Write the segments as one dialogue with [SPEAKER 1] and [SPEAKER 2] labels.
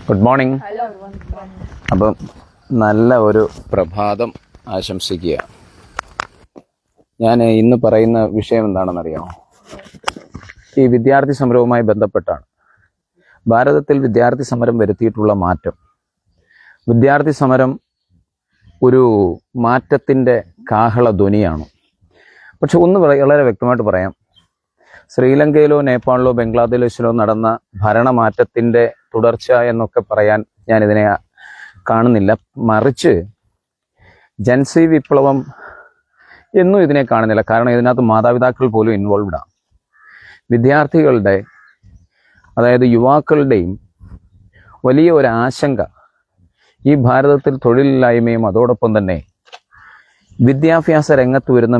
[SPEAKER 1] Good morning. അപ്പം നല്ല ഒരു പ്രഭാതം ആശംസിക്കുക. ഞാൻ ഇന്ന് പറയുന്ന വിഷയം എന്താണെന്നറിയാമോ? ഈ വിദ്യാർത്ഥി സമരവുമായി ബന്ധപ്പെട്ടാണ്. ഭാരതത്തിൽ വിദ്യാർത്ഥി സമരം വരുത്തിയിട്ടുള്ള മാറ്റം, വിദ്യാർത്ഥി സമരം ഒരു മാറ്റത്തിൻ്റെ കാഹളധ്വനിയാണ്. പക്ഷെ ഒന്ന് വളരെ വ്യക്തമായിട്ട് പറയാം, ശ്രീലങ്കയിലോ നേപ്പാളിലോ ബംഗ്ലാദേശിലോ നടന്ന ഭരണമാറ്റത്തിൻ്റെ തുടർച്ച എന്നൊക്കെ പറയാൻ ഞാനിതിനെ കാണുന്നില്ല. മറിച്ച് ജൻസി വിപ്ലവം എന്നും ഇതിനെ കാണുന്നില്ല. കാരണം ഇതിനകത്ത് മാതാപിതാക്കൾ പോലും ഇൻവോൾവ്ഡാണ്. വിദ്യാർത്ഥികളുടെ, അതായത് യുവാക്കളുടെയും വലിയ ഒരു ആശങ്ക ഈ ഭാരതത്തിൽ തൊഴിലില്ലായ്മയും അതോടൊപ്പം തന്നെ വിദ്യാഭ്യാസ രംഗത്ത് വരുന്ന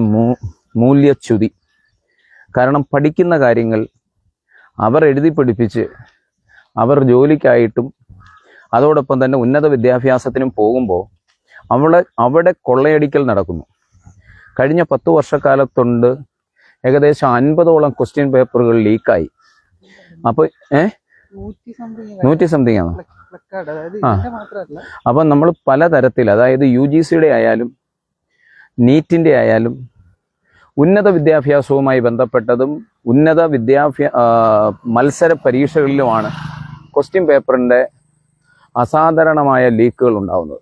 [SPEAKER 1] മൂല്യച്യുതി. കാരണം പഠിക്കുന്ന കാര്യങ്ങൾ അവർ എഴുതി പഠിപ്പിച്ച് അവർ ജോലിക്കായിട്ടും അതോടൊപ്പം തന്നെ ഉന്നത വിദ്യാഭ്യാസത്തിനും പോകുമ്പോൾ അവിടെ കൊള്ളയടിക്കൽ നടക്കുന്നു. കഴിഞ്ഞ 10 വർഷക്കാലത്തുണ്ട് ഏകദേശം 50ഓളം ക്വസ്റ്റ്യൻ പേപ്പറുകൾ ലീക്കായി. അപ്പോൾ 100 സംതിങ് ആണ്. അപ്പം നമ്മൾ പലതരത്തിൽ, അതായത് UGCയുടെ ആയാലും നീറ്റിൻ്റെ ആയാലും ഉന്നത വിദ്യാഭ്യാസവുമായി ബന്ധപ്പെട്ടതും ഉന്നത മത്സര പരീക്ഷകളിലുമാണ് ക്വസ്റ്റ്യൻ പേപ്പറിൻ്റെ അസാധാരണമായ ലീക്കുകൾ ഉണ്ടാവുന്നത്.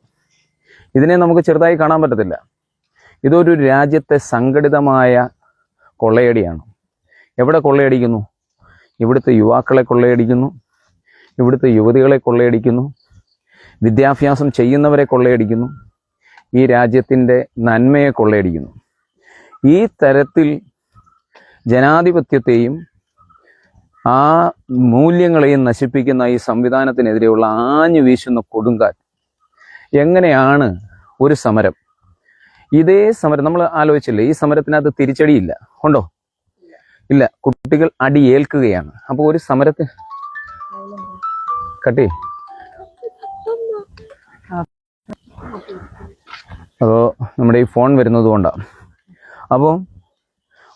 [SPEAKER 1] ഇതിനെ നമുക്ക് ചെറുതായി കാണാൻ പറ്റത്തില്ല. ഇതൊരു രാജ്യത്തെ സംഘടിതമായ കൊള്ളയടിയാണ്. എവിടെ കൊള്ളയടിക്കുന്നു? ഇവിടുത്തെ യുവാക്കളെ കൊള്ളയടിക്കുന്നു, ഇവിടുത്തെ യുവതികളെ കൊള്ളയടിക്കുന്നു, വിദ്യാഭ്യാസം ചെയ്യുന്നവരെ കൊള്ളയടിക്കുന്നു, ഈ രാജ്യത്തിൻ്റെ നന്മയെ കൊള്ളയടിക്കുന്നു. ഈ തരത്തിൽ ജനാധിപത്യത്തെയും ആ മൂല്യങ്ങളെയും നശിപ്പിക്കുന്ന ഈ സംവിധാനത്തിനെതിരെയുള്ള ആഞ്ഞു വീശുന്ന കൊടുങ്കാറ്റ്. എങ്ങനെയാണ് ഒരു സമരം, ഇതേ സമരം നമ്മൾ ആലോചിച്ചില്ലേ? ഈ സമരത്തിനകത്ത് തിരിച്ചടിയില്ല, ഉണ്ടോ? ഇല്ല. കുട്ടികൾ അടിയേൽക്കുകയാണ്. അപ്പോൾ ഒരു സമരത്തിൽ കട്ടി അപ്പോൾ നമ്മുടെ ഈ ഫോൺ വരുന്നത് കൊണ്ടാണ്. അപ്പോൾ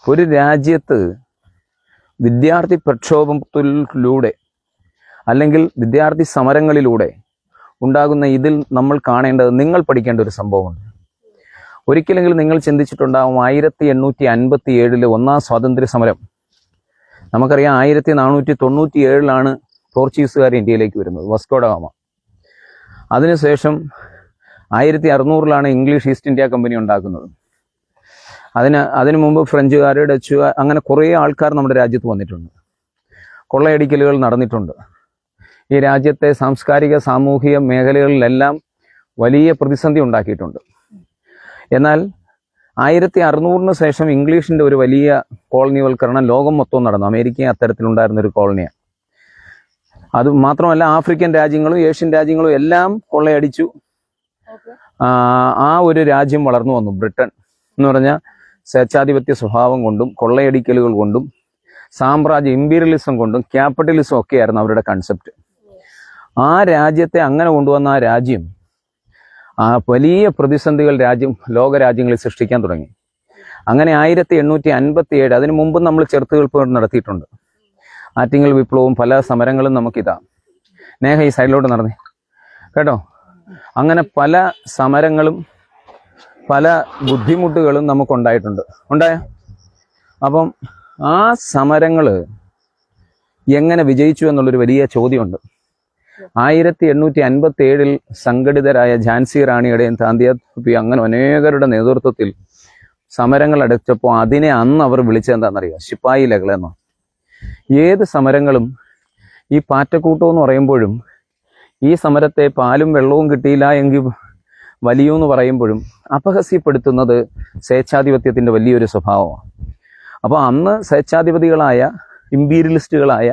[SPEAKER 1] ഒരു രാജ്യത്ത് വിദ്യാർത്ഥി പ്രക്ഷോഭത്തിലൂടെ അല്ലെങ്കിൽ വിദ്യാർത്ഥി സമരങ്ങളിലൂടെ ഉണ്ടാകുന്ന ഇതിൽ നമ്മൾ കാണേണ്ടത്, നിങ്ങൾ പഠിക്കേണ്ട ഒരു സംഭവമുണ്ട്. ഒരിക്കലെങ്കിലും നിങ്ങൾ ചിന്തിച്ചിട്ടുണ്ടാവും 1857 ഒന്നാം സ്വാതന്ത്ര്യ സമരം. നമുക്കറിയാം 1497 പോർച്ചുഗീസുകാർ ഇന്ത്യയിലേക്ക് വരുന്നത്, വാസ്കോ ഡ ഗാമ. അതിനുശേഷം 1600 ഇംഗ്ലീഷ് ഈസ്റ്റ് ഇന്ത്യ കമ്പനി ഉണ്ടാക്കുന്നത്. അതിനു മുമ്പ് ഫ്രഞ്ചുകാർ, ഡച്ചുകാർ, അങ്ങനെ കുറേ ആൾക്കാർ നമ്മുടെ രാജ്യത്ത് വന്നിട്ടുണ്ട്. കൊള്ളയടിക്കലുകൾ നടന്നിട്ടുണ്ട്. ഈ രാജ്യത്തെ സാംസ്കാരിക സാമൂഹിക മേഖലകളിലെല്ലാം വലിയ പ്രതിസന്ധി ഉണ്ടാക്കിയിട്ടുണ്ട്. എന്നാൽ 1600 ശേഷം ഇംഗ്ലീഷിൻ്റെ ഒരു വലിയ കോളനിവൽക്കരണം ലോകം മൊത്തം നടന്നു. അമേരിക്ക അത്തരത്തിലുണ്ടായിരുന്നൊരു കോളനിയാണ്. അത് മാത്രമല്ല, ആഫ്രിക്കൻ രാജ്യങ്ങളും ഏഷ്യൻ രാജ്യങ്ങളും എല്ലാം കൊള്ളയടിച്ചു. ആ ഒരു രാജ്യം വളർന്നു വന്നു. ബ്രിട്ടൻ എന്ന് പറഞ്ഞാൽ സ്വേച്ഛാധിപത്യ സ്വഭാവം കൊണ്ടും കൊള്ളയടിക്കലുകൾ കൊണ്ടും സാമ്രാജ്യ ഇമ്പീരിയലിസം കൊണ്ടും ക്യാപിറ്റലിസം ഒക്കെയായിരുന്നു അവരുടെ കൺസെപ്റ്റ്. ആ രാജ്യത്തെ അങ്ങനെ കൊണ്ടുവന്ന ആ രാജ്യം വലിയ പ്രതിസന്ധികൾ ലോകരാജ്യങ്ങളിൽ സൃഷ്ടിക്കാൻ തുടങ്ങി. അങ്ങനെ 1857, അതിനു മുമ്പ് നമ്മൾ ചെറുത്തുനിൽപ്പ് നടത്തിയിട്ടുണ്ട്. ആറ്റിങ്ങൽ വിപ്ലവവും പല സമരങ്ങളും നമുക്കിതാ. നേഹ ഈ സൈഡിലോട്ട് നടന്നേ കേട്ടോ. അങ്ങനെ പല സമരങ്ങളും പല ബുദ്ധിമുട്ടുകളും നമുക്കുണ്ടായിട്ടുണ്ട്. അപ്പം ആ സമരങ്ങൾ എങ്ങനെ വിജയിച്ചു എന്നുള്ളൊരു വലിയ ചോദ്യമുണ്ട്. 1857 സംഘടിതരായ ഝാൻസി റാണിയുടെയും താന്തിയ തോപ്പി അങ്ങനെ അനേകരുടെ നേതൃത്വത്തിൽ സമരങ്ങൾ അടച്ചപ്പോൾ അതിനെ അന്ന് അവർ വിളിച്ചെന്താണെന്നറിയാം? ശിപ്പായി ലഹളയെന്നോ. ഏത് സമരങ്ങളും ഈ പാറ്റക്കൂട്ടം എന്ന് പറയുമ്പോഴും ഈ സമരത്തെ പാലും വെള്ളവും കിട്ടിയില്ല എങ്കിൽ വലിയൂന്ന് പറയുമ്പോഴും അപഹസ്യപ്പെടുത്തുന്നത് സ്വേച്ഛാധിപത്യത്തിൻ്റെ വലിയൊരു സ്വഭാവമാണ്. അപ്പോൾ അന്ന് സ്വേച്ഛാധിപതികളായ ഇമ്പീരിയലിസ്റ്റുകളായ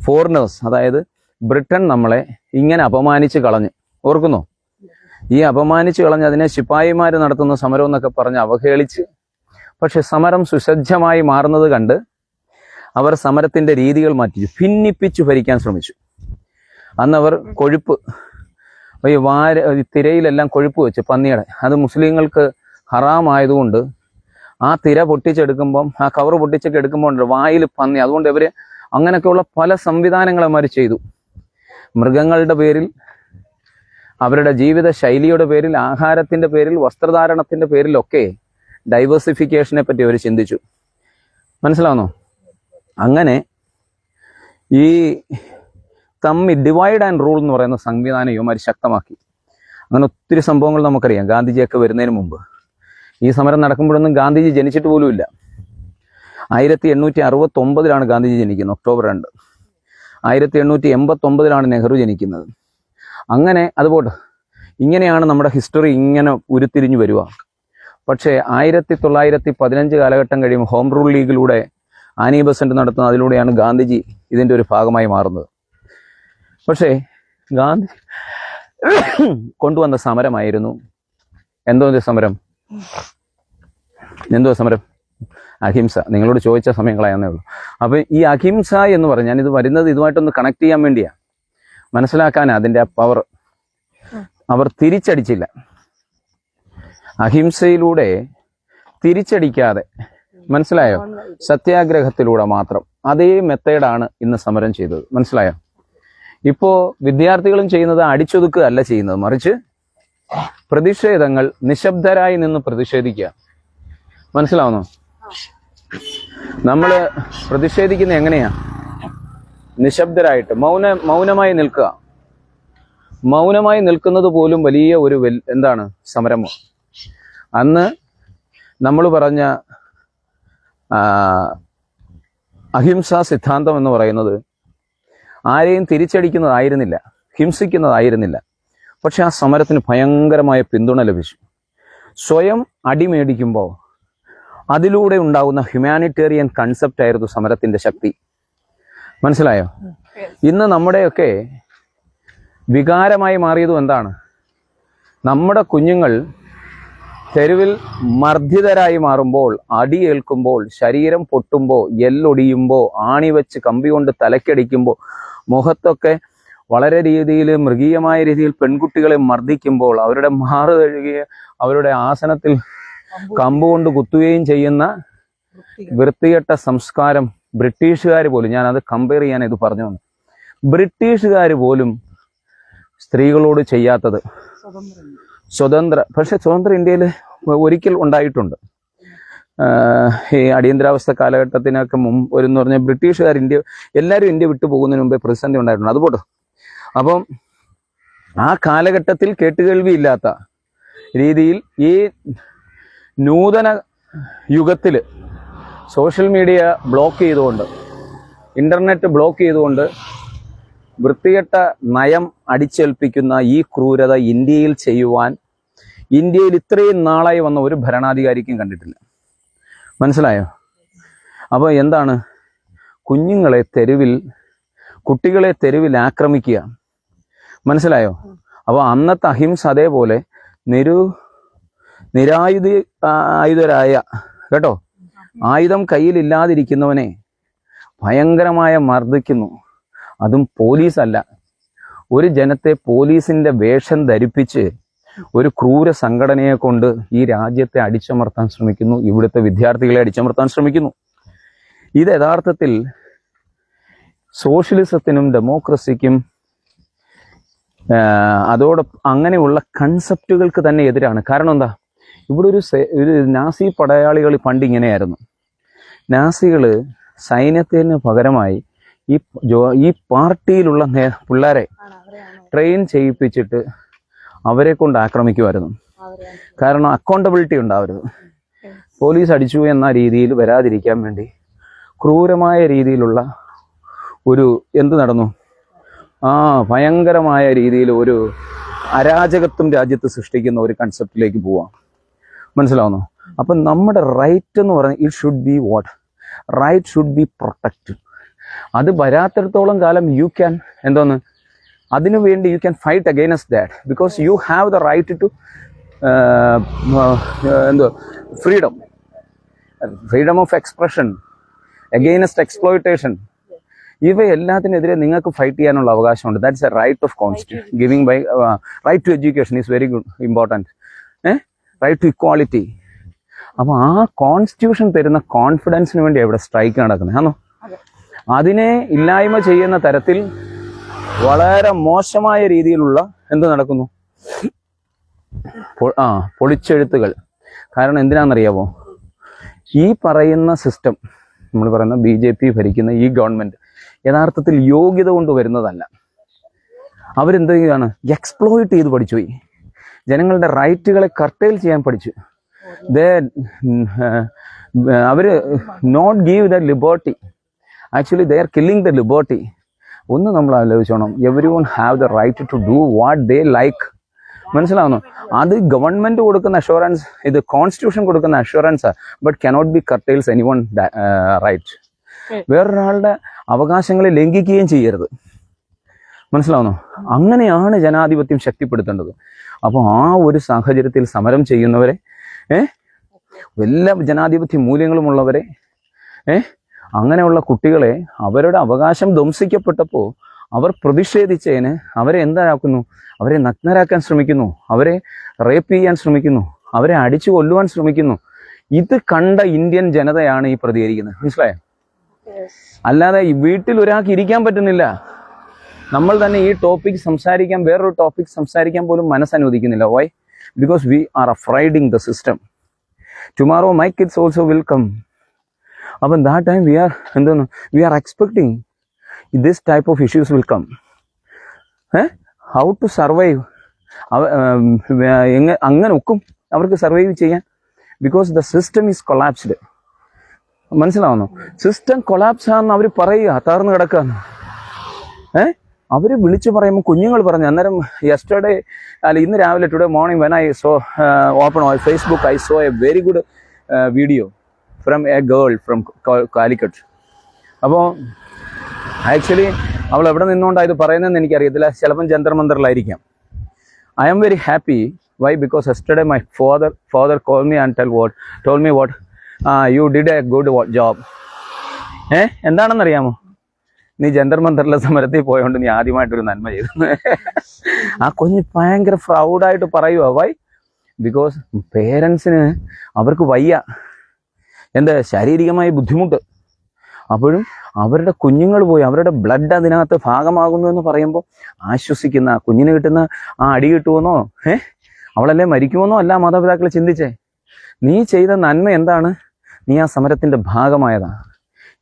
[SPEAKER 1] ഫോറിനേഴ്സ്, അതായത് ബ്രിട്ടൻ, നമ്മളെ ഇങ്ങനെ അപമാനിച്ച് കളഞ്ഞ്, ഓർക്കുന്നോ? ഈ അപമാനിച്ച് കളഞ്ഞ് അതിനെ ശിപ്പായിമാർ നടത്തുന്ന സമരം എന്നൊക്കെ പറഞ്ഞ് അവഹേളിച്ച്, പക്ഷെ സമരം സുസജ്ജമായി മാറുന്നത് കണ്ട് അവർ സമരത്തിൻ്റെ രീതികൾ മാറ്റി ഭിന്നിപ്പിച്ചു ഭരിക്കാൻ ശ്രമിച്ചു. അന്ന് അവർ കൊഴുപ്പ്, ഈ തിരയിലെല്ലാം കൊഴുപ്പ് വെച്ച് പന്നിയുടെ, അത് മുസ്ലിങ്ങൾക്ക് ഹറാമായതുകൊണ്ട് ആ തിര പൊട്ടിച്ചെടുക്കുമ്പം, ആ കവർ പൊട്ടിച്ചൊക്കെ എടുക്കുമ്പോൾ വായിൽ പന്നി, അതുകൊണ്ട് ഇവർ അങ്ങനെയൊക്കെയുള്ള പല സംവിധാനങ്ങൾ അവന്മാർ ചെയ്തു. മൃഗങ്ങളുടെ പേരിൽ, അവരുടെ ജീവിത ശൈലിയുടെ പേരിൽ, ആഹാരത്തിൻ്റെ പേരിൽ, വസ്ത്രധാരണത്തിൻ്റെ പേരിലൊക്കെ ഡൈവേഴ്സിഫിക്കേഷനെ പറ്റി അവർ ചിന്തിച്ചു. മനസ്സിലാവുന്നോ? അങ്ങനെ ഈ തമ്മിൽ ഡിവൈഡ് ആൻഡ് റൂൾ എന്ന് പറയുന്ന സംവിധാനം ഇവന്മാർ ശക്തമാക്കി. അങ്ങനെ ഒത്തിരി സംഭവങ്ങൾ നമുക്കറിയാം. ഗാന്ധിജിയൊക്കെ വരുന്നതിന് മുമ്പ് ഈ സമരം നടക്കുമ്പോഴൊന്നും ഗാന്ധിജി ജനിച്ചിട്ട് പോലുമില്ല. 1869 ഗാന്ധിജി ജനിക്കുന്നത്, ഒക്ടോബർ 2. 1889 നെഹ്റു ജനിക്കുന്നത്. അങ്ങനെ അതുപോട്ടെ, ഇങ്ങനെയാണ് നമ്മുടെ ഹിസ്റ്ററി ഇങ്ങനെ ഉരുത്തിരിഞ്ഞു വരിക. പക്ഷേ 1915 കാലഘട്ടം കഴിയുമ്പോൾ ഹോം റൂൾ ലീഗിലൂടെ ആനി ബസന്റ് നടത്തുന്ന അതിലൂടെയാണ് ഗാന്ധിജി ഇതിൻ്റെ ഒരു ഭാഗമായി മാറുന്നത്. പക്ഷേ ഗാന്ധി കൊണ്ടുവന്ന സമരമായിരുന്നു എന്തോ സമരം അഹിംസ. നിങ്ങളോട് ചോദിച്ച സമയം കളയാന്നേ ഉള്ളൂ. അപ്പം ഈ അഹിംസ എന്ന് പറഞ്ഞാൽ ഞാനിത് വരുന്നത് ഇതുമായിട്ടൊന്ന് കണക്ട് ചെയ്യാൻ വേണ്ടിയാണ്, മനസ്സിലാക്കാനാണ് അതിൻ്റെ ആ പവർ. അവർ തിരിച്ചടിച്ചില്ല. അഹിംസയിലൂടെ തിരിച്ചടിക്കാതെ, മനസ്സിലായോ? സത്യാഗ്രഹത്തിലൂടെ മാത്രം. അതേ മെത്തേഡാണ് ഇന്ന് സമരം ചെയ്തത്. മനസ്സിലായോ? ഇപ്പോൾ വിദ്യാർത്ഥികളും ചെയ്യുന്നത് അടിച്ചൊതുക്കുക അല്ല ചെയ്യുന്നത്, മറിച്ച് പ്രതിഷേധങ്ങൾ നിശബ്ദരായി നിന്ന് പ്രതിഷേധിക്കുക. മനസ്സിലാവുന്നോ? നമ്മൾ പ്രതിഷേധിക്കുന്നത് എങ്ങനെയാ? നിശബ്ദരായിട്ട് മൗനമായി നിൽക്കുക. മൗനമായി നിൽക്കുന്നത് പോലും വലിയ ഒരു എന്താണ് സമരമോ. അന്ന് നമ്മൾ പറഞ്ഞ അഹിംസാ സിദ്ധാന്തം എന്ന് പറയുന്നത് ആരെയും തിരിച്ചടിക്കുന്നതായിരുന്നില്ല, ഹിംസിക്കുന്നതായിരുന്നില്ല. പക്ഷെ ആ സമരത്തിന് ഭയങ്കരമായ പിന്തുണ ലഭിച്ചു. സ്വയം അടിമേടിക്കുമ്പോൾ അതിലൂടെ ഉണ്ടാകുന്ന ഹ്യൂമാനിറ്റേറിയൻ കൺസെപ്റ്റ് ആയിരുന്നു സമരത്തിൻ്റെ ശക്തി. മനസ്സിലായോ? ഇന്ന് നമ്മുടെയൊക്കെ വികാരമായി മാറിയതും എന്താണ്? നമ്മുടെ കുഞ്ഞുങ്ങൾ തെരുവിൽ മർദ്ദിതരായി മാറുമ്പോൾ, അടിയേൽക്കുമ്പോൾ, ശരീരം പൊട്ടുമ്പോൾ, എല്ലൊടിയുമ്പോൾ, ആണി വെച്ച് കമ്പി കൊണ്ട് തലക്കടിക്കുമ്പോൾ, മുഖത്തൊക്കെ വളരെ രീതിയിൽ മൃഗീയമായ രീതിയിൽ പെൺകുട്ടികളെ മർദ്ദിക്കുമ്പോൾ, അവരുടെ മാറ് കഴുകുകയും അവരുടെ ആസനത്തിൽ കമ്പ് കൊണ്ട് കുത്തുകയും ചെയ്യുന്ന വൃത്തികെട്ട സംസ്കാരം ബ്രിട്ടീഷുകാർ പോലും, ഞാനത് കമ്പയർ ചെയ്യാൻ ഇത് പറഞ്ഞു വന്നു, ബ്രിട്ടീഷുകാർ പോലും സ്ത്രീകളോട് ചെയ്യാത്തത് പക്ഷെ സ്വതന്ത്ര ഇന്ത്യയിൽ ഒരിക്കൽ ഉണ്ടായിട്ടുണ്ട്. ഈ അടിയന്തരാവസ്ഥ കാലഘട്ടത്തിനൊക്കെ മുമ്പ് എന്ന് പറഞ്ഞാൽ ബ്രിട്ടീഷുകാർ എല്ലാവരും ഇന്ത്യ വിട്ടു പോകുന്നതിന് മുമ്പേ പ്രതിസന്ധി ഉണ്ടായിട്ടുണ്ട്. അതുപോട്ടെ. അപ്പം ആ കാലഘട്ടത്തിൽ കേട്ടുകേൾവിയില്ലാത്ത രീതിയിൽ ഈ നൂതന യുഗത്തിൽ സോഷ്യൽ മീഡിയ ബ്ലോക്ക് ചെയ്തുകൊണ്ട്, ഇൻ്റർനെറ്റ് ബ്ലോക്ക് ചെയ്തുകൊണ്ട് വൃത്തികെട്ട നയം അടിച്ചേൽപ്പിക്കുന്ന ഈ ക്രൂരത ഇന്ത്യയിൽ ചെയ്യുവാൻ ഇന്ത്യയിൽ ഇത്രയും നാളായി വന്ന ഒരു ഭരണാധികാരിക്കും കണ്ടിട്ടില്ല. മനസ്സിലായോ? അപ്പോൾ എന്താണ്? കുട്ടികളെ തെരുവിൽ ആക്രമിക്കുക. മനസ്സിലായോ? അപ്പോൾ അന്നത്തെ അഹിംസ അതേപോലെ ആയുധരായ കേട്ടോ, ആയുധം കയ്യിലില്ലാതിരിക്കുന്നവനെ ഭയങ്കരമായ മർദ്ദിക്കുന്നു. അതും പോലീസല്ല, ഒരു ജനത്തെ പോലീസിന്റെ വേഷം ധരിപ്പിച്ച് ഒരു ക്രൂര സംഘടനയെ കൊണ്ട് ഈ രാജ്യത്തെ അടിച്ചമർത്താൻ ശ്രമിക്കുന്നു, ഇവിടുത്തെ വിദ്യാർത്ഥികളെ അടിച്ചമർത്താൻ ശ്രമിക്കുന്നു. ഇത് യഥാർത്ഥത്തിൽ സോഷ്യലിസത്തിനും ഡെമോക്രസിക്കും അതോടൊപ്പം അങ്ങനെയുള്ള കൺസെപ്റ്റുകൾക്ക് തന്നെ എതിരാണ്. കാരണം എന്താ? ഇവിടെ ഒരു നാസി പടയാളികൾ പണ്ട് ഇങ്ങനെയായിരുന്നു. നാസികൾ സൈന്യത്തിന് പകരമായി ഈ പാർട്ടിയിലുള്ള പിള്ളേരെ ട്രെയിൻ ചെയ്യിപ്പിച്ചിട്ട് അവരെ കൊണ്ട് ആക്രമിക്കുമായിരുന്നു. കാരണം അക്കൗണ്ടബിലിറ്റി ഉണ്ടാവരുത്. പോലീസ് അടിച്ചു എന്ന രീതിയിൽ വരാതിരിക്കാൻ വേണ്ടി ക്രൂരമായ രീതിയിലുള്ള ഒരു നടന്നു? ഭയങ്കരമായ രീതിയിൽ ഒരു അരാജകത്വം രാജ്യത്ത് സൃഷ്ടിക്കുന്ന ഒരു കൺസെപ്റ്റിലേക്ക് പോവാം. മനസ്സിലാവുന്നു? അപ്പം നമ്മുടെ റൈറ്റ് എന്ന് പറഞ്ഞാൽ it should be what? Right should be protected. അത് വരാത്തിടത്തോളം കാലം അതിനുവേണ്ടി you can fight against that, because you have the right to freedom of expression, against exploitation. ഇവയെല്ലാത്തിനെതിരെ നിങ്ങൾക്ക് ഫൈറ്റ് ചെയ്യാനുള്ള അവകാശമുണ്ട്. That's a right of constitution. Giving by right to education is very good, important. Right to equality. അപ്പോൾ ആ constitution തരുന്ന കോൺഫിഡൻസിന് വേണ്ടി ഇവിടെ strike നടക്കുന്നത് ആണോ? അതിനെ ഇല്ലായ്മ ചെയ്യുന്ന തരത്തിൽ വളരെ മോശമായ രീതിയിലുള്ള എന്ത് നടക്കുന്നു, പൊളിച്ചെഴുത്തുകൾ. കാരണം എന്തിനാണെന്നറിയാമോ? ഈ പറയുന്ന സിസ്റ്റം, നമ്മൾ പറയുന്ന BJP ഭരിക്കുന്ന ഈ ഗവൺമെന്റ് യഥാർത്ഥത്തിൽ യോഗ്യത കൊണ്ട് വരുന്നതല്ല. അവരെന്ത് ചെയ്യുകയാണ്? എക്സ്പ്ലോയിറ്റ് ചെയ്ത് പഠിച്ചുപോയി. ജനങ്ങളുടെ റൈറ്റുകളെ കർട്ടൈൽ ചെയ്യാൻ പഠിച്ചു. അവര് not give the liberty, actually they are killing the liberty. ഒന്ന് നമ്മൾ ആലോചിച്ചോണം, every one have the right to do what they like. മനസ്സിലാവുന്നു? അത് ഗവൺമെന്റ് കൊടുക്കുന്ന അഷുറൻസ്, ഇത് കോൺസ്റ്റിറ്റ്യൂഷൻ കൊടുക്കുന്ന assurance, but cannot be curtails any one right. വേറൊരാളുടെ അവകാശങ്ങളെ ലംഘിക്കുകയും ചെയ്യരുത്. മനസ്സിലാവുന്നു? അങ്ങനെയാണ് ജനാധിപത്യം ശക്തിപ്പെടുത്തേണ്ടത്. അപ്പോൾ ആ ഒരു സാഹചര്യത്തിൽ സമരം ചെയ്യുന്നവരെ, എല്ലാ ജനാധിപത്യ മൂല്യങ്ങളുമുള്ളവരെ, അങ്ങനെയുള്ള കുട്ടികളെ അവരുടെ അവകാശം ധ്വംസിക്കപ്പെട്ടപ്പോൾ അവർ പ്രതിഷേധിച്ചതിന് അവരെ എന്താക്കുന്നു? അവരെ നഗ്നരാക്കാൻ ശ്രമിക്കുന്നു, അവരെ റേപ്പ് ചെയ്യാൻ ശ്രമിക്കുന്നു, അവരെ അടിച്ചു കൊല്ലുവാൻ ശ്രമിക്കുന്നു. ഇത് കണ്ട ഇന്ത്യൻ ജനതയാണ് ഈ പ്രതികരിക്കുന്നത്. മനസ്സിലായോ? അല്ലാതെ ഈ വീട്ടിൽ ഒരാൾക്ക് ഇരിക്കാൻ പറ്റുന്നില്ല. നമ്മൾ തന്നെ ഈ ടോപ്പിക് സംസാരിക്കാൻ, വേറൊരു ടോപ്പിക് സംസാരിക്കാൻ പോലും മനസ്സനുവദിക്കുന്നില്ല. Why? Because we are afraiding the system. Tomorrow my kids also will come. അപ്പം that time we are expecting this type of issues will come. How to survive? അങ്ങനെ ഒക്കും അവർക്ക് സർവൈവ് ചെയ്യാൻ? Because the system is collapsed. മനസ്സിലാവുന്നു? System collapse ആണെന്ന് അവർ പറയുക, തകർന്ന് കിടക്കുകയെന്ന്. അവർ വിളിച്ചു പറയുമ്പോൾ കുഞ്ഞുങ്ങൾ പറഞ്ഞു. അന്നേരം യെസ്റ്റർഡേ, ഇന്ന് രാവിലെ, today morning when I saw open on Facebook, I saw a very good video from a girl from Calicut. അപ്പോൾ ആക്ച്വലി അവൾ എവിടെ നിന്നുകൊണ്ടാണ് ഇത് പറയുന്നതെന്ന് എനിക്കറിയത്തില്ല. ചിലപ്പം ജന്തർ മന്ദറിലായിരിക്കാം. I am very happy. Why? Because yesterday my father called me and told me what you did a good job. എന്താണെന്നറിയാമോ? നീ ജന്തർ മന്ദറിലെ സമരത്തിൽ പോയോണ്ട് നീ ആദ്യമായിട്ടൊരു നന്മ ചെയ്തു. ആ കുഞ്ഞ് ഭയങ്കര പ്രൗഡായിട്ട് പറയുക. വൈ? ബിക്കോസ് പേരൻസിന് അവർക്ക് വയ്യ, ശാരീരികമായ ബുദ്ധിമുട്ട്. അപ്പോഴും അവരുടെ കുഞ്ഞുങ്ങൾ പോയി, അവരുടെ ബ്ലഡ് അതിനകത്ത് ഭാഗമാകുന്നു എന്ന് പറയുമ്പോൾ ആശ്വസിക്കുന്ന, കുഞ്ഞിന് കിട്ടുന്ന ആ അടി കിട്ടുമെന്നോ അവളല്ലേ മരിക്കുമെന്നോ അല്ല മാതാപിതാക്കൾ ചിന്തിച്ചേ. നീ ചെയ്ത നന്മ എന്താണ്? നീ ആ സമരത്തിന്റെ ഭാഗമായതാണ്.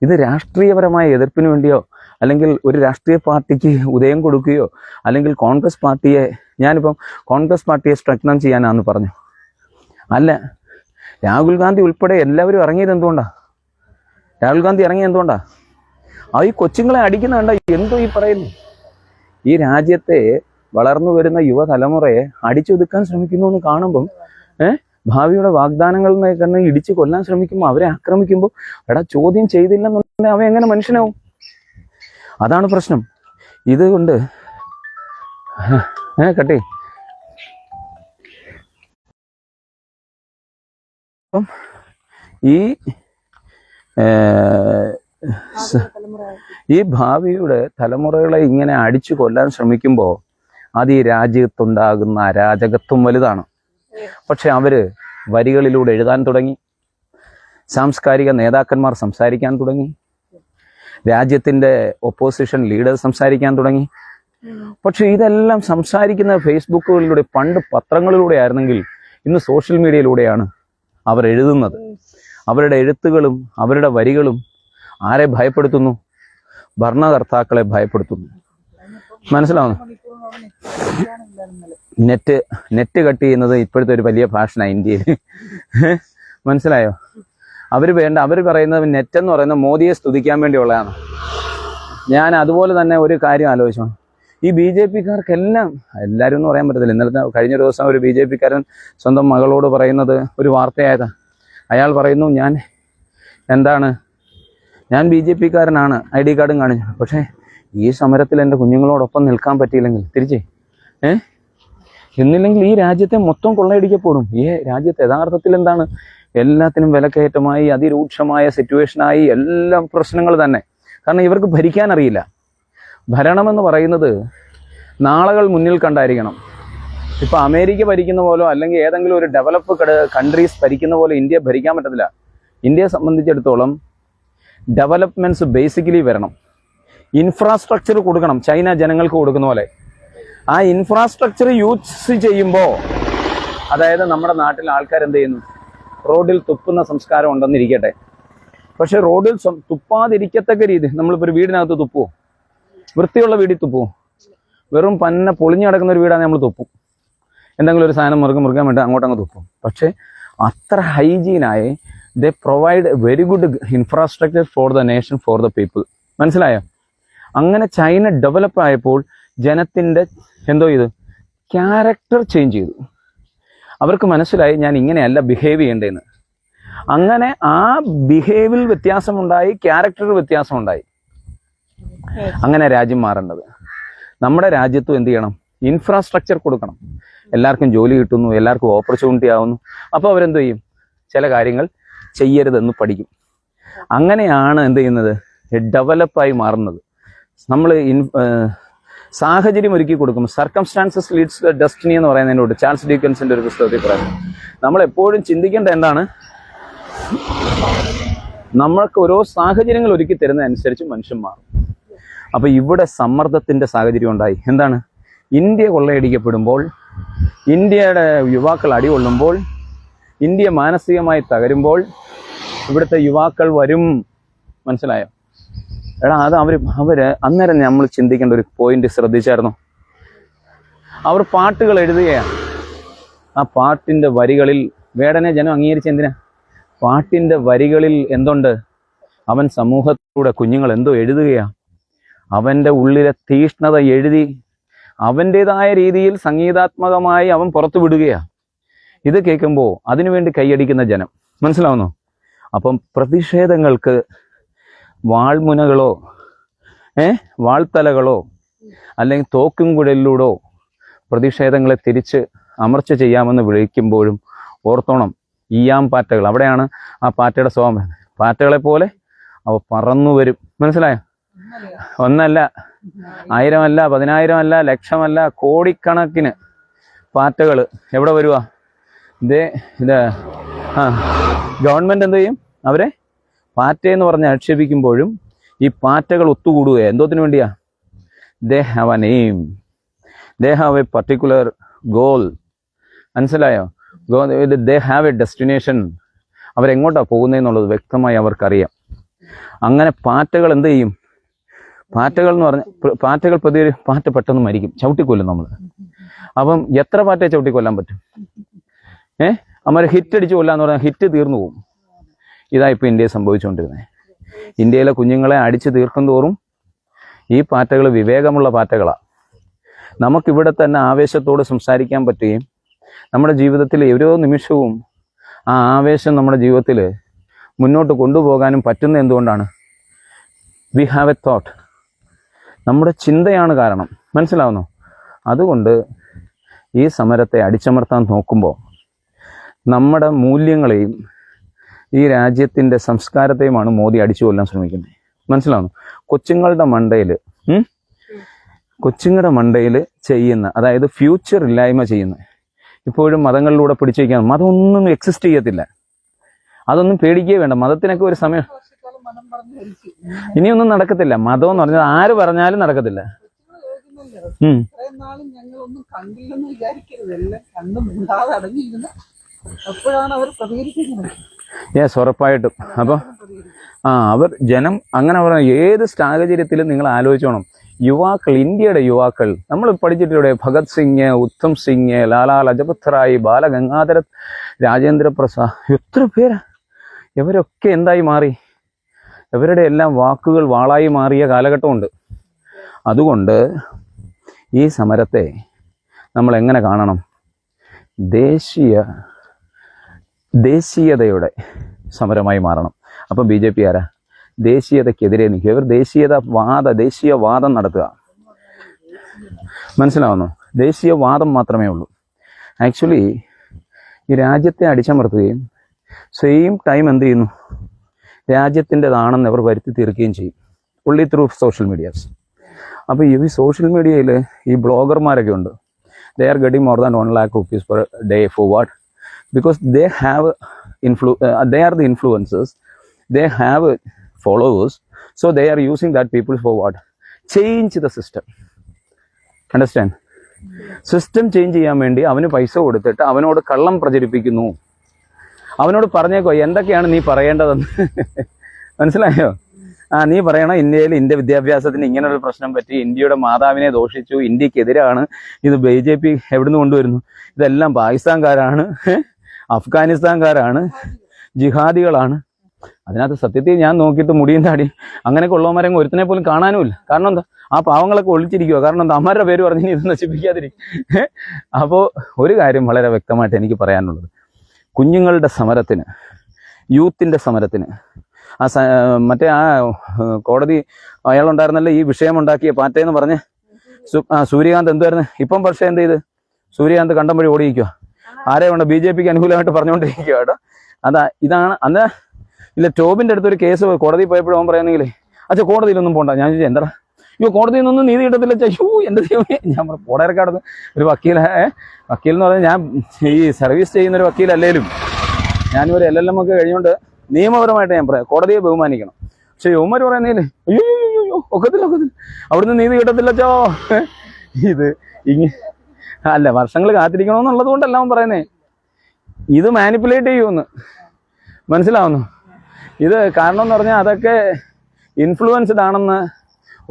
[SPEAKER 1] ഇത് രാഷ്ട്രീയപരമായ എതിർപ്പിന് വേണ്ടിയോ അല്ലെങ്കിൽ ഒരു രാഷ്ട്രീയ പാർട്ടിക്ക് ഉദയം കൊടുക്കുകയോ അല്ലെങ്കിൽ കോൺഗ്രസ് പാർട്ടിയെ, ഞാനിപ്പം കോൺഗ്രസ് പാർട്ടിയെ സ്ട്രെങ്തൻ ചെയ്യാനാന്ന് പറഞ്ഞു അല്ല. രാഹുൽ ഗാന്ധി ഉൾപ്പെടെ എല്ലാവരും ഇറങ്ങിയത് എന്തുകൊണ്ടാണ്? രാഹുൽ ഗാന്ധി ഇറങ്ങിയത് എന്തുകൊണ്ടാണ്? ഈ കൊച്ചുങ്ങളെ അടിക്കുന്ന കണ്ട എന്തോ ഈ പറയുന്നു. ഈ രാജ്യത്തെ വളർന്നു വരുന്ന യുവതലമുറയെ അടിച്ചൊതുക്കാൻ ശ്രമിക്കുന്നു എന്ന് കാണുമ്പം, ഭാവിയുടെ വാഗ്ദാനങ്ങളിനെ കണ്ട് ഇടിച്ചു കൊല്ലാൻ ശ്രമിക്കുമ്പോൾ, അവരെ ആക്രമിക്കുമ്പോൾ, ചോദ്യം ചെയ്തില്ലെന്നുണ്ടെങ്കിൽ അവൻ എങ്ങനെ മനുഷ്യനാവും? അതാണ് പ്രശ്നം. ഇതുകൊണ്ട് കട്ടെ അപ്പം ഈ ഭാവിയുടെ തലമുറകളെ ഇങ്ങനെ അടിച്ചു കൊല്ലാൻ ശ്രമിക്കുമ്പോൾ അത് ഈ രാജ്യത്തുണ്ടാകുന്ന അരാജകത്വം വലുതാണ്. പക്ഷെ അവര് വരികളിലൂടെ എഴുതാൻ തുടങ്ങി, സാംസ്കാരിക നേതാക്കന്മാർ സംസാരിക്കാൻ തുടങ്ങി, രാജ്യത്തിന്റെ ഒപ്പോസിഷൻ ലീഡേഴ്സ് സംസാരിക്കാൻ തുടങ്ങി. പക്ഷെ ഇതെല്ലാം സംസാരിക്കുന്ന ഫേസ്ബുക്കുകളിലൂടെ, പണ്ട് പത്രങ്ങളിലൂടെ ആയിരുന്നെങ്കിൽ ഇന്ന് സോഷ്യൽ മീഡിയയിലൂടെയാണ് അവർ എഴുതുന്നത്. അവരുടെ എഴുത്തുകളും അവരുടെ വരികളും ആരെ ഭയപ്പെടുത്തുന്നു? ഭരണകർത്താക്കളെ ഭയപ്പെടുത്തുന്നു. മനസ്സിലാവുന്നു? നെറ്റ് കട്ട് ചെയ്യുന്നത് ഇപ്പോഴത്തെ ഒരു വലിയ ഫാഷനാണ് ഇന്ത്യയിൽ. മനസ്സിലായോ? അവർ പറയുന്നത് നെറ്റ് എന്ന് പറയുന്നത് മോദിയെ സ്തുതിക്കാൻ വേണ്ടിയുള്ളതാണ്. ഞാൻ അതുപോലെ തന്നെ ഒരു കാര്യം ആലോചിച്ചു. ഈ BJPക്കാർക്കെല്ലാം, എല്ലാവരും എന്ന് പറയാൻ പറ്റത്തില്ല. ഇന്നലത്തെ കഴിഞ്ഞ ദിവസം ഒരു BJPക്കാരൻ സ്വന്തം മകളോട് പറയുന്നത് ഒരു വാർത്തയായതാണ്. അയാൾ പറയുന്നു, ഞാൻ BJPക്കാരനാണ്, ID കാർഡും കാണിച്ചു. പക്ഷേ ഈ സമരത്തിൽ എൻ്റെ കുഞ്ഞുങ്ങളോടൊപ്പം നിൽക്കാൻ പറ്റിയില്ലെങ്കിൽ, എന്നില്ലെങ്കിൽ ഈ രാജ്യത്തെ മൊത്തം കൊള്ളയടിക്കപ്പെടും. ഈ രാജ്യത്ത് യഥാർത്ഥത്തിൽ എന്താണ്? എല്ലാത്തിനും വിലക്കയറ്റമായി, അതിരൂക്ഷമായ സിറ്റുവേഷനായി, എല്ലാം പ്രശ്നങ്ങൾ തന്നെ. കാരണം ഇവർക്ക് ഭരിക്കാൻ അറിയില്ല. ഭരണമെന്ന് പറയുന്നത് നാളുകൾ മുന്നിൽ കണ്ടായിരിക്കണം. ഇപ്പൊ അമേരിക്ക ഭരിക്കുന്ന പോലോ അല്ലെങ്കിൽ ഏതെങ്കിലും ഒരു ഡെവലപ്പ് കൺട്രീസ് ഭരിക്കുന്ന പോലെ ഇന്ത്യ ഭരിക്കാൻ പറ്റത്തില്ല. ഇന്ത്യയെ സംബന്ധിച്ചിടത്തോളം ഡെവലപ്മെന്റ്സ് ബേസിക്കലി വരണം. ഇൻഫ്രാസ്ട്രക്ചർ കൊടുക്കണം, ചൈന ജനങ്ങൾക്ക് കൊടുക്കുന്ന പോലെ. ആ ഇൻഫ്രാസ്ട്രക്ചർ യൂസ് ചെയ്യുമ്പോൾ, അതായത് നമ്മുടെ നാട്ടിൽ ആൾക്കാർ എന്ത് ചെയ്യുന്നു, റോഡിൽ തുപ്പുന്ന സംസ്കാരം ഉണ്ടെന്നിരിക്കട്ടെ, പക്ഷെ റോഡിൽ തുപ്പാതിരിക്കത്തക്ക രീതി നമ്മളിപ്പോൾ ഒരു വീടിനകത്ത് തുപ്പുമോ? വൃത്തിയുള്ള വീട്ടിൽ തുപ്പുമോ? വെറും പന്ന പൊളിഞ്ഞു കിടക്കുന്ന ഒരു വീടാണ് നമ്മൾ തുപ്പും. എന്തെങ്കിലും ഒരു സാധനം മുറുക്കാൻ വേണ്ടി അങ്ങോട്ടങ്ങ് തുപ്പും. പക്ഷേ അത്ര ഹൈജീനായി they provide very good infrastructure for the nation, for the people. മനസ്സിലായോ? അങ്ങനെ ചൈന ഡെവലപ്പ് ആയപ്പോൾ ജനത്തിൻ്റെ എന്തോ ഇത് ക്യാരക്ടർ ചേഞ്ച് ചെയ്തു. അവർക്ക് മനസ്സിലായി ഞാൻ ഇങ്ങനെയല്ല ബിഹേവ് ചെയ്യേണ്ടതെന്ന്. അങ്ങനെ ആ ബിഹേവിയൽ വ്യത്യാസമുണ്ടായി, ക്യാരക്ടർ വ്യത്യാസമുണ്ടായി. അങ്ങനെ രാജ്യം മാറേണ്ടത്. നമ്മുടെ രാജ്യത്തും എന്ത് ചെയ്യണം? ഇൻഫ്രാസ്ട്രക്ചർ കൊടുക്കണം. എല്ലാവർക്കും ജോലി കിട്ടുന്നു, എല്ലാവർക്കും ഓപ്പർച്യൂണിറ്റി ആവുന്നു. അപ്പോൾ അവരെന്ത് ചെയ്യും? ചില കാര്യങ്ങൾ ചെയ്യരുതെന്ന് പഠിക്കും. അങ്ങനെയാണ് എന്ത് ചെയ്യുന്നത്? ഡെവലപ്പായി മാറുന്നത്. നമ്മൾ സാഹചര്യം ഒരുക്കി കൊടുക്കും. സർക്കംസ്റ്റാൻസസ് ലീഡ്സ് ദ ഡെസ്റ്റിനി എന്ന് പറയുന്നതിനോട് ചാൾസ് ഡീക്കൻസിന്റെ ഒരു പുസ്തകത്തിൽ പറയുന്നത്. നമ്മൾ എപ്പോഴും ചിന്തിക്കേണ്ട എന്താണ്? നമ്മൾക്ക് ഓരോ സാഹചര്യങ്ങൾ ഒരുക്കി തരുന്നതനുസരിച്ച് മനുഷ്യൻ മാറും. അപ്പൊ ഇവിടെ സമ്മർദ്ദത്തിന്റെ സാഹചര്യം ഉണ്ടായി. എന്താണ്? ഇന്ത്യ കൊള്ളയടിക്കപ്പെടുമ്പോൾ, ഇന്ത്യയുടെ യുവാക്കൾ അടികൊള്ളുമ്പോൾ, ഇന്ത്യ മാനസികമായി തകരുമ്പോൾ ഇവിടുത്തെ യുവാക്കൾ വരും. മനസ്സിലായോ? എടാ, അത് അവര് അന്നേരം നമ്മൾ ചിന്തിക്കേണ്ട ഒരു പോയിന്റ് ശ്രദ്ധിച്ചായിരുന്നു. അവർ പാട്ടുകൾ എഴുതുകയാണ്. ആ പാട്ടിന്റെ വരികളിൽ വേടനെ ജനം അംഗീകരിച്ച് എന്തിനാ? പാട്ടിന്റെ വരികളിൽ എന്തുണ്ട്? അവൻ സമൂഹത്തിലൂടെ കുഞ്ഞുങ്ങൾ എന്തോ എഴുതുകയാ. അവന്റെ ഉള്ളിലെ തീഷ്ണത എഴുതി അവൻ്റെതായ രീതിയിൽ സംഗീതാത്മകമായി അവൻ പുറത്തു വിടുകയാ. ഇത് കേൾക്കുമ്പോൾ അതിനുവേണ്ടി കൈയടിക്കുന്ന ജനം. മനസ്സിലാവുന്നോ? അപ്പം പ്രതിഷേധങ്ങൾക്ക് വാൾമുനകളോ വാൾത്തലകളോ അല്ലെങ്കിൽ തോക്കും കുഴലിലൂടോ പ്രതിഷേധങ്ങളെ തിരിച്ച് അമർച്ച ചെയ്യാമെന്ന് വിളിക്കുമ്പോഴും ഓർത്തോണം, ഈയാം പാറ്റകൾ. അവിടെയാണ് ആ പാറ്റയുടെ സ്വഭാവം. പാറ്റകളെ പോലെ അവ പറന്നു വരും. മനസ്സിലായോ? ഒന്നല്ല, 1000 അല്ല, 10,000 അല്ല, ലക്ഷമല്ല, കോടിക്കണക്കിന് പാറ്റകൾ എവിടെ വരുക? ഗവൺമെന്റ് എന്ത് ചെയ്യും? അവരെ പാറ്റയെന്ന് പറഞ്ഞ് ആക്ഷേപിക്കുമ്പോഴും ഈ പാറ്റകൾ ഒത്തുകൂടുക. എന്തോത്തിന് വേണ്ടിയാ? They have an aim, they have a particular goal. മനസ്സിലായോ? They have a destination. അവരെങ്ങോട്ടാണ് പോകുന്നതെന്നുള്ളത് വ്യക്തമായി അവർക്കറിയാം. അങ്ങനെ പാറ്റകൾ എന്ത് ചെയ്യും? പാറ്റകൾ എന്ന് പറഞ്ഞാൽ പാറ്റ പെട്ടെന്ന് മരിക്കും, ചവിട്ടിക്കൊല്ലും നമ്മൾ. അപ്പം എത്ര പാറ്റയെ ചവിട്ടിക്കൊല്ലാൻ പറ്റും? അമ്മ ഹിറ്റ് അടിച്ച് കൊല്ലാന്ന് പറഞ്ഞാൽ ഹിറ്റ് തീർന്നു പോകും. ഇതാ ഇപ്പം ഇന്ത്യയിൽ സംഭവിച്ചുകൊണ്ടിരുന്നത്. ഇന്ത്യയിലെ കുഞ്ഞുങ്ങളെ അടിച്ചു തീർക്കും തോറും ഈ പാറ്റകൾ വിവേകമുള്ള പാറ്റകളാണ്. നമുക്കിവിടെ തന്നെ ആവേശത്തോട് സംസാരിക്കാൻ പറ്റുകയും നമ്മുടെ ജീവിതത്തിൽ ഓരോ നിമിഷവും ആ ആവേശം നമ്മുടെ ജീവിതത്തിൽ മുന്നോട്ട് കൊണ്ടുപോകാനും പറ്റുന്ന എന്തുകൊണ്ടാണ്? We have A thought. നമ്മുടെ ചിന്തയാണ് കാരണം. മനസ്സിലാവുന്നു? അതുകൊണ്ട് ഈ സമരത്തെ അടിച്ചമർത്താൻ നോക്കുമ്പോൾ നമ്മുടെ മൂല്യങ്ങളെയും ഈ രാജ്യത്തിൻ്റെ സംസ്കാരത്തെയുമാണ് മോദി അടിച്ചു കൊല്ലാൻ ശ്രമിക്കുന്നത്. മനസ്സിലാവുന്നു? കൊച്ചുങ്ങളുടെ മണ്ടയിൽ ചെയ്യുന്ന, അതായത് ഫ്യൂച്ചർ ഇല്ലായ്മ ചെയ്യുന്ന, ഇപ്പോഴും മതങ്ങളിലൂടെ പിടിച്ചു വയ്ക്കാൻ. മതം ഒന്നും എക്സിസ്റ്റ് ചെയ്യത്തില്ല. അതൊന്നും പേടിക്കുകയേ വേണ്ട. മതത്തിനൊക്കെ ഒരു സമയം ഇനിയൊന്നും നടക്കത്തില്ല. മതം എന്ന് പറഞ്ഞാൽ ആര് പറഞ്ഞാലും നടക്കത്തില്ല. യെസ്, ഉറപ്പായിട്ടും. അപ്പൊ അവർ ജനം അങ്ങനെ പറഞ്ഞ ഏത് സാഹചര്യത്തിലും നിങ്ങൾ ആലോചിച്ചോണം. യുവാക്കൾ, ഇന്ത്യയുടെ യുവാക്കൾ, നമ്മൾ പഠിച്ചിട്ടിവിടെ ഭഗത് സിംഗ്, ഉത്തം സിംഗ്, ലാലാ ലജപത് റായ്, ബാലഗംഗാധര, രാജേന്ദ്ര പ്രസാദ്, എത്ര പേരാ. ഇവരൊക്കെ എന്തായി മാറി? ഇവരുടെ എല്ലാം വാക്കുകൾ വാളായി മാറിയ കാലഘട്ടമുണ്ട്. അതുകൊണ്ട് ഈ സമരത്തെ നമ്മൾ എങ്ങനെ കാണണം? ദേശീയതയുടെ സമരമായി മാറണം. അപ്പം BJP ആരാ? ദേശീയതയ്ക്കെതിരെ നിൽക്കുക. ഇവർ ദേശീയവാദം നടത്തുക. മനസ്സിലാവുന്നു? ദേശീയവാദം മാത്രമേ ഉള്ളൂ. ആക്ച്വലി ഈ രാജ്യത്തെ അടിച്ചമർത്തുകയും സെയിം ടൈം എന്ത് ചെയ്യുന്നു? രാജ്യത്തിൻ്റെതാണെന്ന് അവർ വരുത്തി തീർക്കുകയും ചെയ്യും. only through social medias. അപ്പോൾ ഈ സോഷ്യൽ മീഡിയയിൽ ഈ ബ്ലോഗർമാരൊക്കെ ഉണ്ട്. They are getting more than 1 lakh rupees per day for what? Because they have they are the influencers. They have followers. So they are using that people for what? Change the system. Understand? System change ചെയ്യാൻ വേണ്ടി അവന് പൈസ കൊടുത്തിട്ട് അവനോട് കള്ളം പ്രചരിപ്പിക്കുന്നു. അവനോട് പറഞ്ഞേക്കോ എന്തൊക്കെയാണ് നീ പറയേണ്ടതെന്ന്. മനസ്സിലായോ? നീ പറയണം ഇന്ത്യ വിദ്യാഭ്യാസത്തിന് ഇങ്ങനൊരു പ്രശ്നം പറ്റി, ഇന്ത്യയുടെ മാതാവിനെ ദോഷിച്ചു, ഇന്ത്യക്കെതിരാണ്, ഇത് BJP എവിടുന്ന് കൊണ്ടുവരുന്നു, ഇതെല്ലാം പാകിസ്ഥാൻകാരാണ്, അഫ്ഗാനിസ്ഥാൻകാരാണ്, ജിഹാദികളാണ്. അതിനകത്ത് സത്യത്തിൽ ഞാൻ നോക്കിയിട്ട് മുടിയും താടി അങ്ങനെയൊക്കെ ഉള്ളവന്മാരെ ഒരുത്തിനെ പോലും കാണാനുമില്ല. കാരണം എന്താ? ആ പാവങ്ങളൊക്കെ ഒളിച്ചിരിക്കുക. കാരണം എന്താ? അമ്മമാരുടെ പേര് പറഞ്ഞ് ഇത് നശിപ്പിക്കാതിരിക്കും. അപ്പോൾ ഒരു കാര്യം വളരെ വ്യക്തമായിട്ട് എനിക്ക് പറയാനുള്ളത്, കുഞ്ഞുങ്ങളുടെ സമരത്തിന്, യൂത്തിൻ്റെ സമരത്തിന്, മറ്റേ കോടതി അയാളുണ്ടായിരുന്നല്ലോ ഈ വിഷയമുണ്ടാക്കിയ പാറ്റയെന്ന് പറഞ്ഞ് സൂര്യകാന്ത് എന്തുവായിരുന്നു. ഇപ്പം പക്ഷേ എന്ത് ചെയ്ത് സൂര്യകാന്ത് കണ്ടം വഴി ഓടിയിരിക്കുക. ആരെയുണ്ട് BJPക്ക് അനുകൂലമായിട്ട് പറഞ്ഞുകൊണ്ടിരിക്കുക കേട്ടോ. ഇതാണ് അന്ന് ഇല്ല. ടോബിൻ്റെ അടുത്തൊരു കേസ് കോടതി പോയപ്പോഴും അവൻ പറയുന്നെങ്കിലേ അച്ഛാ കോടതിയിലൊന്നും പോകണ്ട. ഞാൻ ചോദിച്ചാൽ എന്താ? കോടതിയിൽ നിന്നൊന്നും നീതി കിട്ടത്തില്ല. എൻ്റെ ദൈവമേ, ഞാൻ കോടതിക്കാടുന്ന് ഒരു വക്കീൽ എന്ന് പറഞ്ഞാൽ ഞാൻ ഈ സർവീസ് ചെയ്യുന്ന ഒരു വക്കീലല്ലേലും ഞാനൊരു LLM ഒക്കെ കഴിഞ്ഞുകൊണ്ട് നിയമപരമായിട്ട് ഞാൻ പറയാം കോടതിയെ ബഹുമാനിക്കണം. പക്ഷെ യുവമാർ പറയുന്നതിൽ അയ്യോ ഒക്കത്തില്ല അവിടുന്ന് നീതി കിട്ടത്തില്ല ചോ. ഇത് അല്ല, വർഷങ്ങൾ കാത്തിരിക്കണമെന്നുള്ളത് കൊണ്ടല്ല അവൻ പറയുന്നേ. ഇത് മാനിപ്പുലേറ്റ് ചെയ്യുമെന്ന് മനസ്സിലാവുന്നു. ഇത് കാരണം എന്ന് പറഞ്ഞാൽ അതൊക്കെ ഇൻഫ്ലുവൻസ്ഡ് ആണെന്ന്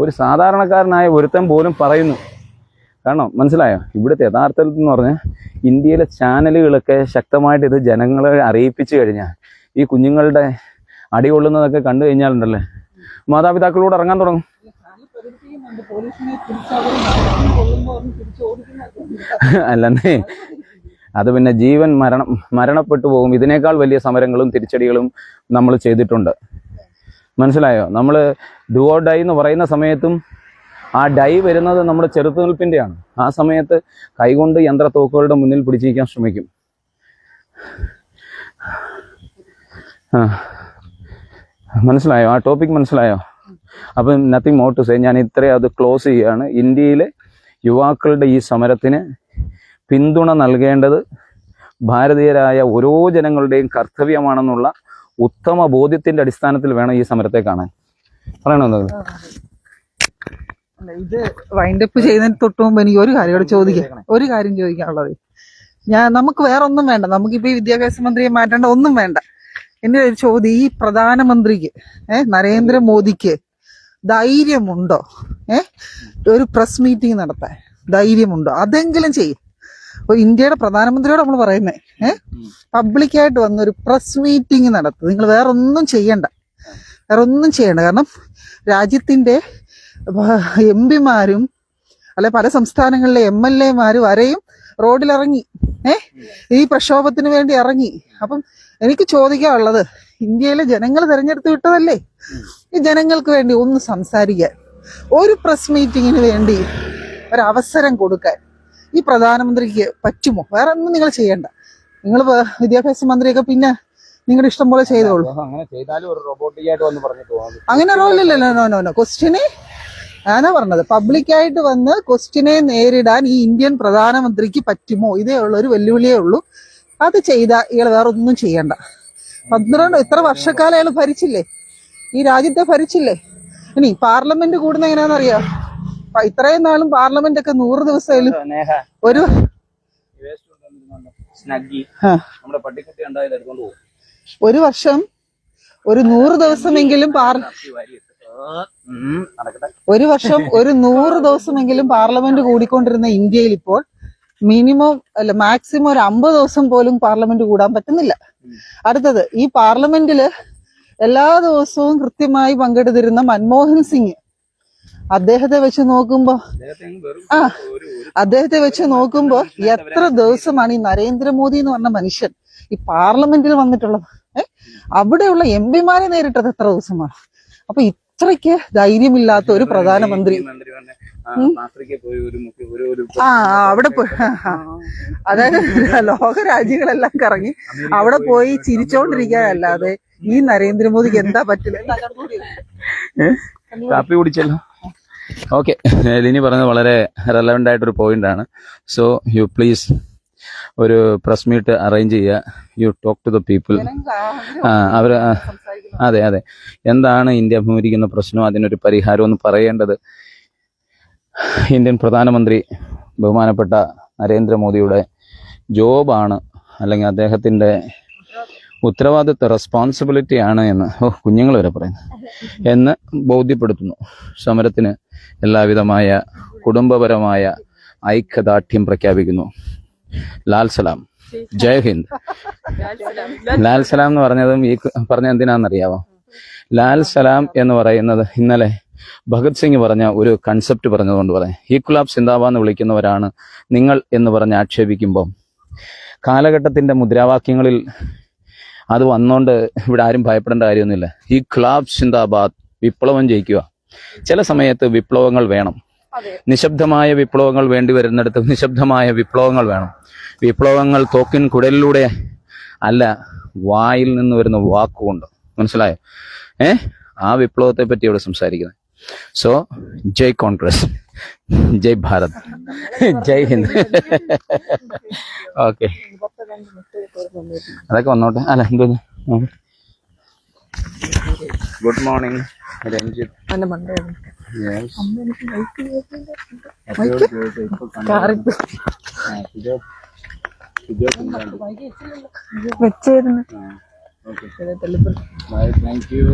[SPEAKER 1] ഒരു സാധാരണക്കാരനായ ഒരുത്തൻ പോലും പറയുന്നു. കാരണം മനസ്സിലായോ? ഇവിടുത്തെ യഥാർത്ഥത്തിൽ എന്ന് പറഞ്ഞാൽ ഇന്ത്യയിലെ ചാനലുകളൊക്കെ ശക്തമായിട്ട് ഇത് ജനങ്ങളെ അറിയിപ്പിച്ചു കഴിഞ്ഞാൽ ഈ കുഞ്ഞുങ്ങളുടെ അടികൊള്ളുന്നതൊക്കെ കണ്ടു കഴിഞ്ഞാലുണ്ടല്ലേ മാതാപിതാക്കളോട് ഇറങ്ങാൻ തുടങ്ങും. അല്ലെന്നേ, അത് പിന്നെ ജീവൻ മരണപ്പെട്ടു പോകും. ഇതിനേക്കാൾ വലിയ സമരങ്ങളും തിരിച്ചടികളും നമ്മൾ ചെയ്തിട്ടുണ്ട്. മനസ്സിലായോ? നമ്മൾ ഡു ഓർ ഡൈ എന്ന് പറയുന്ന സമയത്തും ആ ഡൈ വരുന്നത് നമ്മുടെ ചെറുത്തുനിൽപ്പിൻ്റെയാണ്. ആ സമയത്ത് കൈകൊണ്ട് യന്ത്രത്തോക്കുകളുടെ മുന്നിൽ പിടിച്ചിരിക്കാൻ ശ്രമിക്കും. മനസ്സിലായോ? ആ ടോപ്പിക് മനസ്സിലായോ? അപ്പം നത്തിങ് മോർ ടു സേ. ഞാൻ ഇത്രയും അത് ക്ലോസ് ചെയ്യുകയാണ്. ഇന്ത്യയിലെ യുവാക്കളുടെ ഈ സമരത്തിന് പിന്തുണ നൽകേണ്ടത് ഭാരതീയരായ ഓരോ ജനങ്ങളുടെയും കർത്തവ്യമാണെന്നുള്ള ഉത്തമ ബോധ്യത്തിന്റെ അടിസ്ഥാനത്തിൽ വേണം ഈ സമരത്തെ കാണാൻ. പറയണോ?
[SPEAKER 2] ഇത് വൈൻഡപ്പ് ചെയ്യുന്നതിന് തൊട്ട് മുമ്പ് എനിക്ക് ഒരു കാര്യം ചോദിക്കാനുള്ളത്, നമുക്ക് വേറെ ഒന്നും വേണ്ട. നമുക്കിപ്പോ ഈ വിദ്യാഭ്യാസ മന്ത്രിയെ മാറ്റേണ്ട ഒന്നും വേണ്ട. എന്റെ ഒരു ചോദ്യം, ഈ പ്രധാനമന്ത്രിക്ക് നരേന്ദ്രമോദിക്ക് ധൈര്യമുണ്ടോ ഒരു പ്രസ് മീറ്റിംഗ് നടത്താൻ? ധൈര്യമുണ്ടോ? അതെങ്കിലും ചെയ്യും. ഇന്ത്യയുടെ പ്രധാനമന്ത്രിയോട് നമ്മൾ പറയുന്നേ പബ്ലിക്കായിട്ട് വന്നൊരു പ്രസ് മീറ്റിംഗ് നടത്തും. നിങ്ങൾ വേറെ ഒന്നും ചെയ്യണ്ട. കാരണം രാജ്യത്തിന്റെ MP-മാരും അല്ലെ പല സംസ്ഥാനങ്ങളിലെ MLA-മാരും വരെയും റോഡിലിറങ്ങി ഈ പ്രക്ഷോഭത്തിന് വേണ്ടി ഇറങ്ങി. അപ്പം എനിക്ക് ചോദിക്കാനുള്ളത്, ഇന്ത്യയിലെ ജനങ്ങൾ തെരഞ്ഞെടുത്ത് വിട്ടതല്ലേ, ഈ ജനങ്ങൾക്ക് വേണ്ടി ഒന്ന് സംസാരിക്കാൻ, ഒരു പ്രസ് മീറ്റിങ്ങിന് വേണ്ടി ഒരവസരം കൊടുക്കാൻ ഈ പ്രധാനമന്ത്രിക്ക് പറ്റുമോ? വേറെ ഒന്നും നിങ്ങൾ ചെയ്യണ്ട. നിങ്ങൾ വിദ്യാഭ്യാസ മന്ത്രിയൊക്കെ പിന്നെ നിങ്ങളുടെ ഇഷ്ടം പോലെ ചെയ്തോളൂ. അങ്ങനെ റോളില്ലല്ലോ. ക്വസ്റ്റ്യനെ ഞാനാ പറഞ്ഞത്, പബ്ലിക്കായിട്ട് വന്ന് ക്വസ്റ്റ്യനെ നേരിടാൻ ഈ ഇന്ത്യൻ പ്രധാനമന്ത്രിക്ക് പറ്റുമോ? ഇതേ ഉള്ളൂ, ഒരു വെല്ലുവിളിയേ ഉള്ളൂ. അത് ചെയ്താൽ ഇയാൾ വേറെ ഒന്നും ചെയ്യണ്ട. ഇത്ര വർഷക്കാലം അയാൾ ഭരിച്ചില്ലേ, ഈ രാജ്യത്തെ ഭരിച്ചില്ലേ. ഇനി പാർലമെന്റ് കൂടുന്ന എങ്ങനെയാണെന്നറിയാം? ഇത്രയും നാളും പാർലമെന്റ് ഒക്കെ 100 ദിവസമായാലും ഒരു വർഷം 100 ദിവസമെങ്കിലും 100 ദിവസമെങ്കിലും പാർലമെന്റ് കൂടിക്കൊണ്ടിരുന്ന ഇന്ത്യയിൽ ഇപ്പോൾ മാക്സിമം ഒരു 50 ദിവസം പോലും പാർലമെന്റ് കൂടാൻ പറ്റുന്നില്ല. അടുത്തത്, ഈ പാർലമെന്റില് എല്ലാ ദിവസവും കൃത്യമായി പങ്കെടുത്തിരുന്ന മൻമോഹൻ സിംഗ്, അദ്ദേഹത്തെ വെച്ച് നോക്കുമ്പോ എത്ര ദിവസമാണ് ഈ നരേന്ദ്രമോദി എന്ന് പറഞ്ഞ മനുഷ്യൻ ഈ പാർലമെന്റിൽ വന്നിട്ടുള്ളത്? അവിടെയുള്ള MP-മാരെ നേരിട്ടത് എത്ര ദിവസമാണ്? അപ്പൊ ഇത്രയ്ക്ക് ധൈര്യമില്ലാത്ത ഒരു പ്രധാനമന്ത്രി അവിടെ പോയി, അതായത് ലോകരാജ്യങ്ങളെല്ലാം കറങ്ങി അവിടെ പോയി ചിരിച്ചോണ്ടിരിക്കാനല്ലാതെ ഈ നരേന്ദ്രമോദിക്ക് എന്താ പറ്റില്ല?
[SPEAKER 1] കാപ്പി കുടിച്ചല്ലോ. ഓക്കെ, ലിനി പറഞ്ഞത് വളരെ റെലവൻ്റ് ആയിട്ടൊരു പോയിന്റാണ്. സോ യു പ്ലീസ് ഒരു പ്രസ് മീറ്റ് അറേഞ്ച് ചെയ്യുക. You talk to the people. അവർ അതെ അതെ എന്താണ് ഇന്ത്യ അഭിമുഖീകരിക്കുന്ന പ്രശ്നം, അതിനൊരു പരിഹാരം എന്ന് പറയേണ്ടത് ഇന്ത്യൻ പ്രധാനമന്ത്രി ബഹുമാനപ്പെട്ട നരേന്ദ്രമോദിയുടെ ജോബാണ്, അല്ലെങ്കിൽ അദ്ദേഹത്തിൻ്റെ ഉത്തരവാദിത്വ റെസ്പോൺസിബിലിറ്റിയാണ് എന്ന് കുഞ്ഞുങ്ങൾ വരെ പറയുന്നു എന്ന് ബോധ്യപ്പെടുത്തുന്നു. സമരത്തിന് എല്ലാവിധമായ കുടുംബപരമായ ഐക്യദാർഢ്യം പ്രഖ്യാപിക്കുന്നു. ലാൽ സലാം, ജയ് ഹിന്ദ്. ലാൽ സലാം എന്ന് പറഞ്ഞതും ഈ പറഞ്ഞ എന്തിനാണെന്നറിയാമോ? ലാൽ സലാം എന്ന് പറയുന്നത് ഇന്നലെ ഭഗത് സിംഗ് പറഞ്ഞ ഒരു കൺസെപ്റ്റ് പറഞ്ഞതുകൊണ്ട് പറയാം. ഇൻക്ലാബ് സിന്ദാബാദ് എന്ന് വിളിക്കുന്നവരാണ് നിങ്ങൾ എന്ന് പറഞ്ഞ് ആക്ഷേപിക്കുമ്പോൾ കാലഘട്ടത്തിന്റെ മുദ്രാവാക്യങ്ങളിൽ അത് വന്നുകൊണ്ട് ഇവിടെ ആരും ഭയപ്പെടേണ്ട കാര്യമൊന്നുമില്ല. ഇൻക്ലാബ് സിന്ദാബാദ്, വിപ്ലവം ജയിക്കുക. ചില സമയത്ത് വിപ്ലവങ്ങൾ വേണം. നിശബ്ദമായ വിപ്ലവങ്ങൾ വേണ്ടി വരുന്നിടത്ത് നിശബ്ദമായ വിപ്ലവങ്ങൾ വേണം. വിപ്ലവങ്ങൾ തോക്കിൻ കുടലിലൂടെ അല്ല, വായിൽ നിന്ന് വരുന്ന വാക്കുകൊണ്ട്. മനസ്സിലായോ? ആ വിപ്ലവത്തെ പറ്റി ഇവിടെ സംസാരിക്കുന്നത്. സോ ജയ് കോൺഗ്രസ്, ജയ് ഭാരത്, ജയ് ഹിന്ദ്. ഓക്കെ, അതൊക്കെ വന്നോട്ടെ. അല്ല എന്തോന്ന്, ഗുഡ് മോർണിംഗ് രഞ്ജിത്ത്.
[SPEAKER 2] വെച്ചായിരുന്നു.
[SPEAKER 1] Thank you.